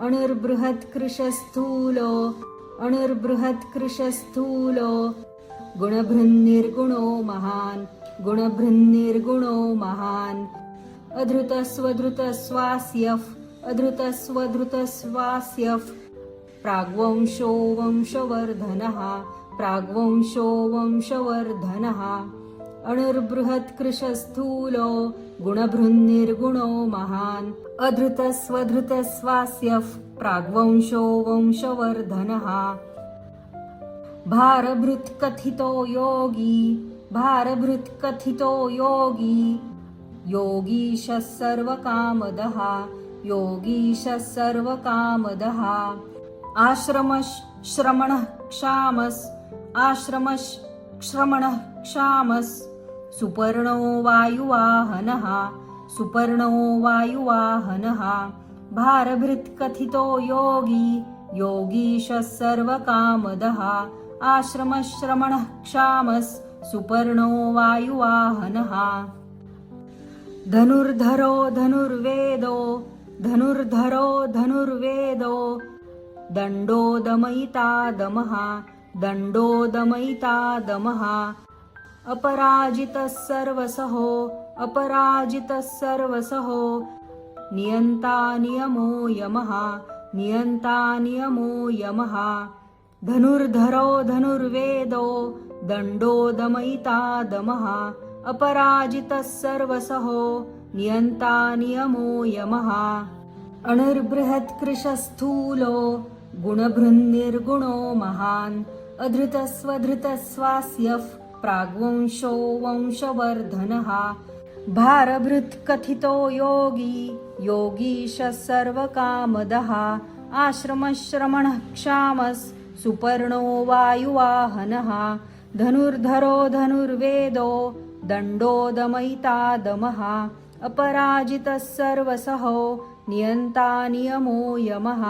अणुर्बृहत्कृशस्थूलो अणुर्बृहत्कृशस्थूलो गुणभृन्निर्गुणो महान् गुणभृन्निर्गुणो महान् अधृतस्वधृतस्वास्यः अधृतस्वधृतस्वास्यः प्राग्वंशो वंशवर्धनः प्राग्वंशो वंशवर्धनः अणुर्बृहत्कृशस्थूलो गुणभृन्निर्गुणो महान् अधृतस्वधृतस्वास्यः प्राग्वंशो वंशवर्धनः भारभृत्कथितो योगी भारभृत्कथितो योगी योगीशः सर्वकामदः योगीशः सर्वकामदः आश्रमश्रमणः क्षामस् आश्रमश्रमणः क्षामस् सुपर्णो वायुवाहनः सुपर्णो वायुवाहनः भारभृत्कथितो योगी योगीशः सर्वकामदः आश्रमश्रमणः क्षामस् सुपर्णो वायुवाहनः धनुर्धरो धनुर्वेदो धनुर्धरो धनुर्वेदो दण्डो दमयिता दमः दण्डो दमयिता दमः अपराजितः सर्वसहो अपराजितः सर्वसहो नियन्ता नियमो यमः नियन्ता नियमो यमः धनुर्धरो धनुर्वेदो दण्डो दमयिता दमः अपराजितः सर्वसहो नियन्ता नियमो यमः अणुर्बृहत्कृशस्थूलो गुणभृन्निर्गुणो महान् अधृतस्वधृतस्वास्यः प्राग्वंशो वंशवर्धनः भारभृत्कथितो योगी योगीशः सर्वकामदः आश्रमश्रमणः क्षामस् सुपर्णो वायुवाहनः धनुर्धरो धनुर्वेदो दण्डो दमयिता दमः अपराजितः सर्वसहो नियन्ता नियमो यमः